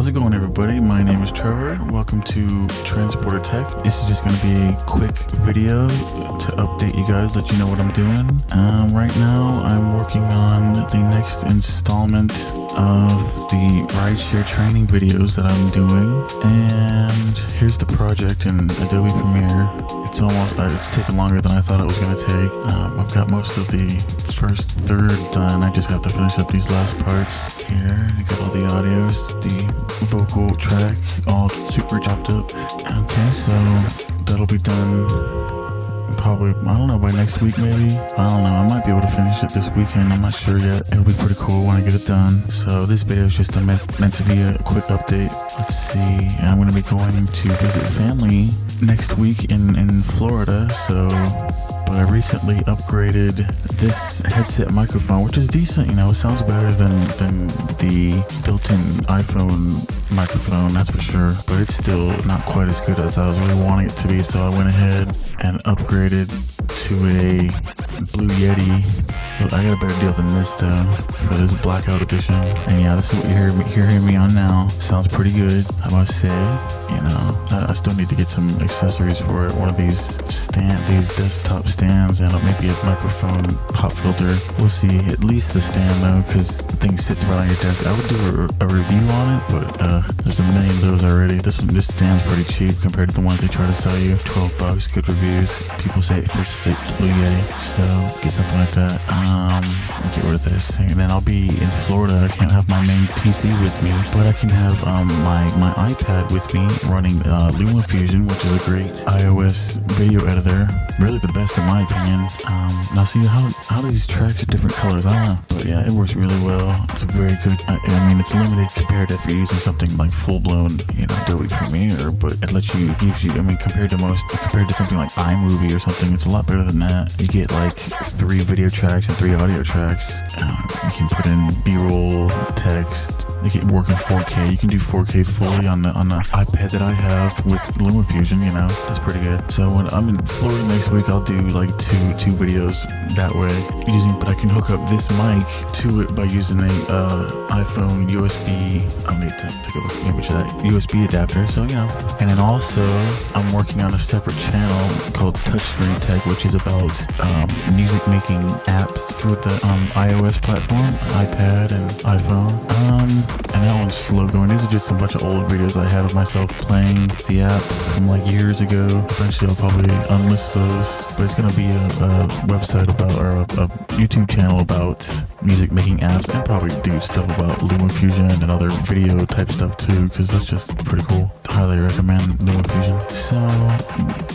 How's it going, everybody? My name is Trevor. Welcome to 𝕋ℝ𝔸℉𝕊ℙ𝕆ℝ𝕋. This is just going to be a quick video to update you guys, let you know what I'm doing. Right now, I'm working on the next installment of the rideshare training videos that I'm doing. And here's the project in Adobe Premiere. It's taken longer than I thought it was going to take. I've got most of the first third done. I just have to finish up these last parts here. I got all the audios, the vocal track all super chopped up. Okay, so that'll be done probably, I don't know, by next week maybe. I don't know, I might be able to finish it this weekend, I'm not sure yet. It'll be pretty cool when I get it done. So this video is just meant to be a quick update. Let's see, I'm going to be going to visit family next week in Florida, but I recently upgraded this headset microphone, which is decent, you know, it sounds better than the built-in iPhone microphone, that's for sure, but it's still not quite as good as I was really wanting it to be, so I went ahead and upgraded to a Blue Yeti. But I got a better deal than this though, for this blackout edition. And yeah, this is what you're hearing me on now. Sounds pretty good, I must say. You know, I still need to get some accessories for it. One of these desktop stands, and maybe a microphone pop filter. We'll see. At least the stand though, because the thing sits right on your desk. I would do a review on it, but there's a million of those already. This stand's pretty cheap compared to the ones they try to sell you. $12, good reviews. People say it fits the Blue Yeti, so get something like that. I'll get rid of this, and then I'll be in Florida. I can't have my main PC with me, but I can have my iPad with me running LumaFusion, which is a great iOS video editor, really the best in my opinion. Now see how these tracks are different colors, I don't know, but yeah, it works really well. It's very good. I mean, it's limited compared to if you're using something like full-blown, you know, Adobe Premiere, but it gives you, I mean, compared to something like iMovie or something, it's a lot better than that. You get like 3 video tracks and 3 audio tracks. You can put in B-roll, text. You can work in 4K. You can do 4K fully on the iPad that I have with LumaFusion. You know, that's pretty good. So when I'm in Florida next week, I'll do like two videos that way but I can hook up this mic to it by using a iPhone USB. I'll need to take a image of that USB adapter. So you know, and then also I'm working on a separate channel called Touchscreen Tech, which is about music making apps for the iOS platform, iPad and iPhone. And that one's slow going. These are just a bunch of old videos I had of myself playing the apps from like years ago. Eventually I'll probably unlist those, but it's gonna be a website about, or a YouTube channel about music making apps, and probably do stuff about LumaFusion and other video type stuff too, because that's just pretty cool. Highly recommend LumaFusion. So,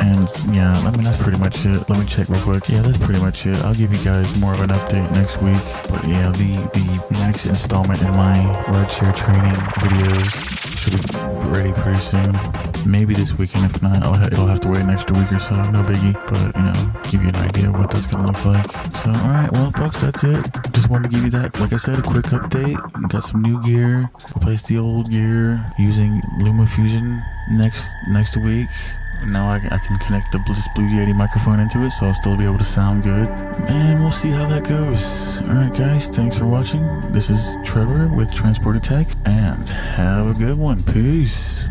and yeah, I mean, that's pretty much it. Let me check real quick. Yeah, that's pretty much it. I'll give you guys more of an update next week. But yeah, the next installment in my rideshare training videos should be ready pretty soon. Maybe this weekend. If not, it'll have to wait an extra week or so. No biggie. But you know, give you an idea of what that's gonna look like. So alright, well folks, that's it. Just wanted to give you that, like I said, a quick update. Got some new gear. Replaced the old gear using LumaFusion next week. Now I can connect this Blue Yeti microphone into it, so I'll still be able to sound good. And we'll see how that goes. Alright guys, thanks for watching. This is Trevor with 𝕋ℝ𝔸℉𝕊ℙ𝕆ℝ𝕋, and have a good one. Peace.